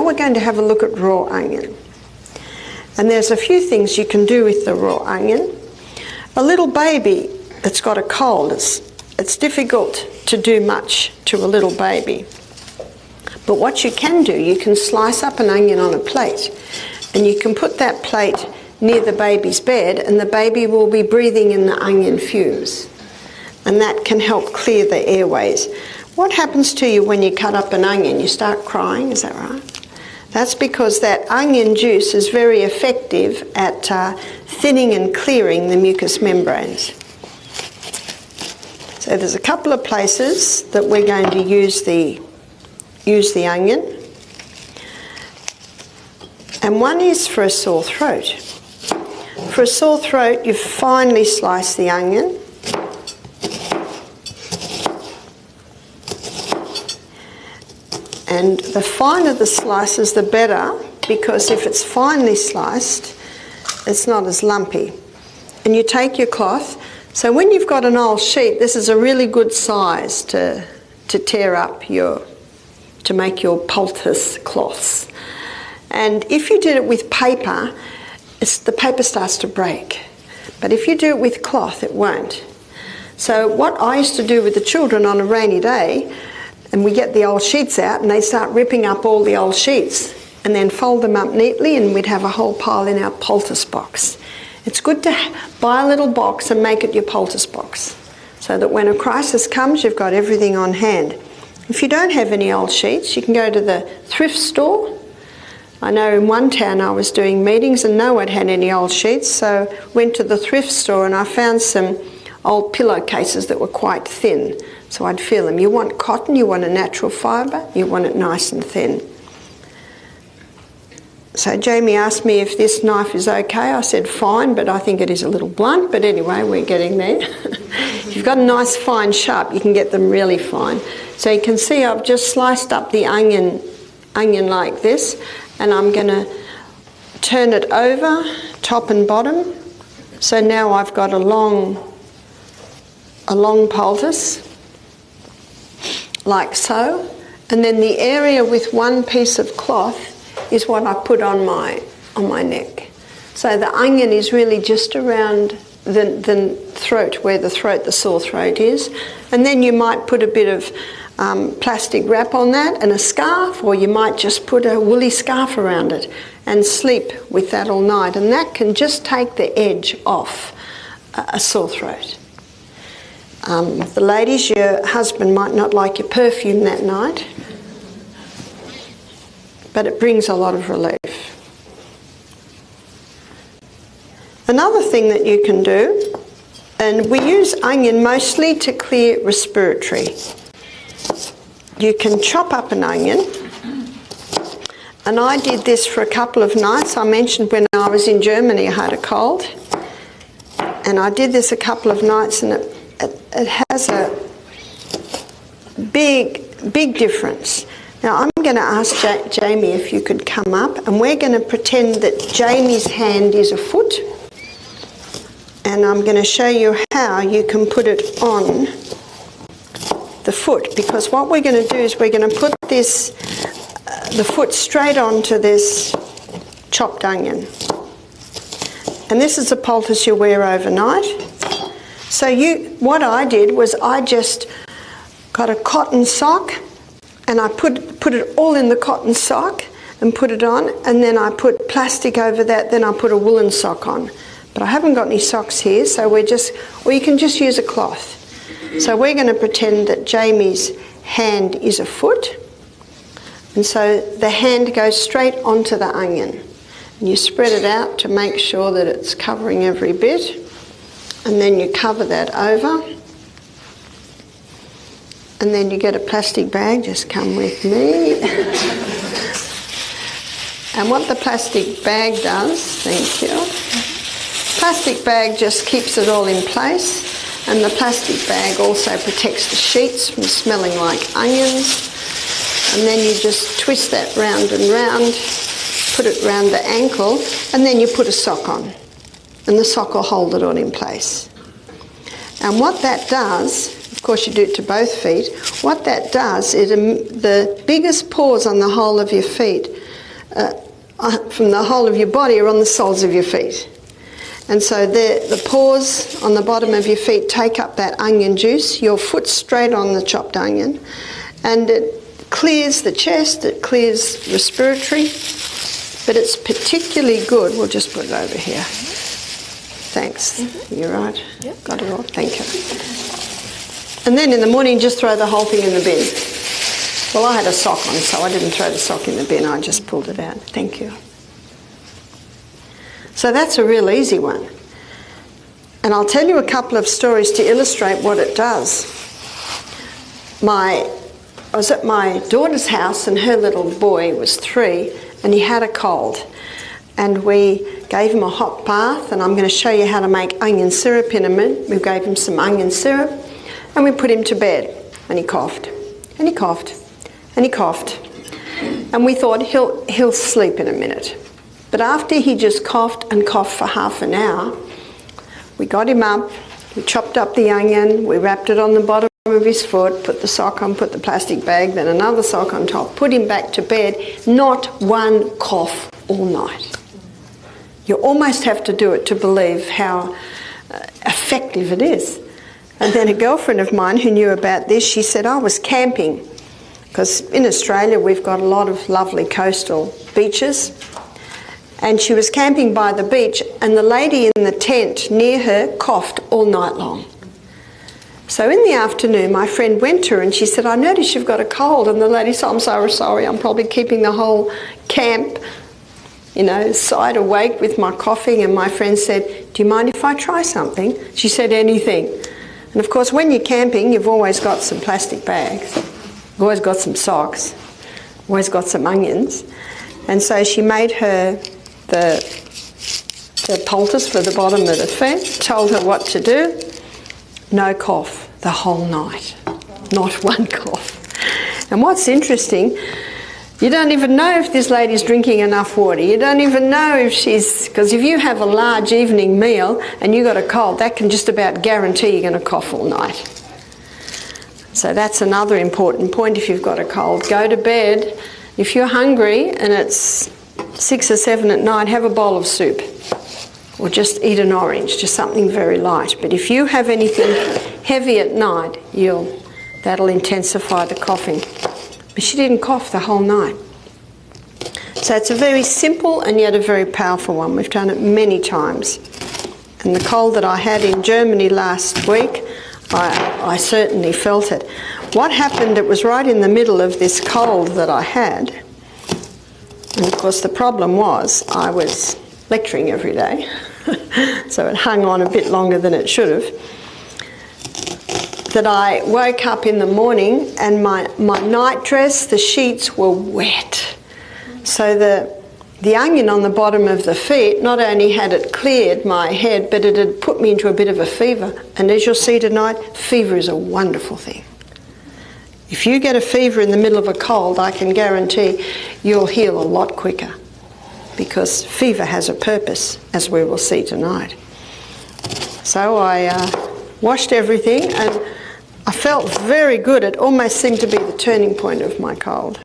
we're going to have a look at raw onion. And there's a few things you can do with the raw onion. A little baby that's got a cold, it's difficult to do much to a little baby. But what you can do, you can slice up an onion on a plate, and you can put that plate near the baby's bed, and the baby will be breathing in the onion fumes. And that can help clear the airways. What happens to you when you cut up an onion? You start crying, is that right? That's because that onion juice is very effective at thinning and clearing the mucous membranes. So there's a couple of places that we're going to use the onion. And one is for a sore throat. For a sore throat, you finely slice the onion. And the finer the slices, the better, because if it's finely sliced, it's not as lumpy. And you take your cloth. So when you've got an old sheet, this is a really good size to tear up to make your poultice cloths. And if you did it with paper, the paper starts to break. But if you do it with cloth, it won't. So what I used to do with the children on a rainy day, and we get the old sheets out and they start ripping up all the old sheets and then fold them up neatly, and we'd have a whole pile in our poultice box. It's good to buy a little box and make it your poultice box, so that when a crisis comes, you've got everything on hand. If you don't have any old sheets, you can go to the thrift store. I know in one town I was doing meetings and no one had any old sheets, so went to the thrift store and I found some old pillowcases that were quite thin. So I'd feel them. You want cotton, you want a natural fibre, you want it nice and thin. So Jamie asked me if this knife is okay. I said fine, but I think it is a little blunt. But anyway, we're getting there. If you've got a nice fine sharp, you can get them really fine. So you can see I've just sliced up the onion like this, and I'm going to turn it over, top and bottom. So now I've got a long poultice, like so. And then the area with one piece of cloth is what I put on my neck. So the onion is really just around the throat, where the sore throat is. And then you might put a bit of plastic wrap on that and a scarf, or you might just put a woolly scarf around it and sleep with that all night. And that can just take the edge off a sore throat. The ladies, your husband might not like your perfume that night, but it brings a lot of relief. Another thing that you can do, and we use onion mostly to clear respiratory. You can chop up an onion, and I did this for a couple of nights. I mentioned when I was in Germany I had a cold, and I did this a couple of nights, and it has a big difference. Now I'm going to ask Jamie if you could come up, and we're going to pretend that Jamie's hand is a foot, and I'm going to show you how you can put it on the foot, because what we're going to do is we're going to put the foot straight onto this chopped onion. And this is a poultice you wear overnight. So what I did was I just got a cotton sock, and I put it all in the cotton sock and put it on, and then I put plastic over that, then I put a woolen sock on. But I haven't got any socks here, so or you can just use a cloth. So we're going to pretend that Jamie's hand is a foot, and so the hand goes straight onto the onion. And you spread it out to make sure that it's covering every bit, and then you cover that over. And then you get a plastic bag, just come with me. And what the plastic bag does, thank you, plastic bag just keeps it all in place, and the plastic bag also protects the sheets from smelling like onions. And then you just twist that round and round, put it round the ankle, and then you put a sock on, and the sock will hold it all in place. And what that does, of course you do it to both feet, what that does is the biggest pores on the whole of your feet from the whole of your body are on the soles of your feet. And so the pores on the bottom of your feet take up that onion juice, your foot straight on the chopped onion, and it clears the chest, it clears respiratory, but it's particularly good. We'll just put it over here. Thanks. You're right. Yep. Got it all. Thank you. And then in the morning, just throw the whole thing in the bin. Well, I had a sock on, so I didn't throw the sock in the bin. I just pulled it out. Thank you. So that's a real easy one. And I'll tell you a couple of stories to illustrate what it does. I was at my daughter's house and her little boy was 3 and he had a cold. And we gave him a hot bath, and I'm going to show you how to make onion syrup in a minute. We gave him some onion syrup and we put him to bed, and he coughed and he coughed and he coughed. And we thought he'll sleep in a minute. But after he just coughed and coughed for half an hour, we got him up, we chopped up the onion, we wrapped it on the bottom of his foot, put the sock on, put the plastic bag, then another sock on top, put him back to bed, not one cough all night. You almost have to do it to believe how effective it is. And then a girlfriend of mine who knew about this, she said, I was camping, because in Australia we've got a lot of lovely coastal beaches. And she was camping by the beach, and the lady in the tent near her coughed all night long. So in the afternoon, my friend went to her and she said, I noticed you've got a cold. And the lady said, I'm so sorry, I'm probably keeping the whole camp, side awake with my coughing. And my friend said, do you mind if I try something? She said, anything. And of course, when you're camping, you've always got some plastic bags. You've always got some socks. Always got some onions. And so she made her the poultice for the bottom of the feet, told her what to do. No cough the whole night. Not one cough. And what's interesting, you don't even know if this lady's drinking enough water. You don't even know if she's... Because if you have a large evening meal and you got a cold, that can just about guarantee you're going to cough all night. So that's another important point if you've got a cold. Go to bed. If you're hungry and it's 6 or 7 at night, have a bowl of soup. Or just eat an orange, just something very light. But if you have anything heavy at night, that'll intensify the coughing. But she didn't cough the whole night. So it's a very simple and yet a very powerful one. We've done it many times. And the cold that I had in Germany last week, I certainly felt it. What happened, it was right in the middle of this cold that I had. And of course the problem was I was lecturing every day. So it hung on a bit longer than it should have. That I woke up in the morning and my night dress, the sheets were wet. So the onion on the bottom of the feet, not only had it cleared my head, but it had put me into a bit of a fever. And as you'll see tonight, fever is a wonderful thing. If you get a fever in the middle of a cold, I can guarantee you'll heal a lot quicker, because fever has a purpose, as we will see tonight. So I washed everything and I felt very good. It almost seemed to be the turning point of my cold.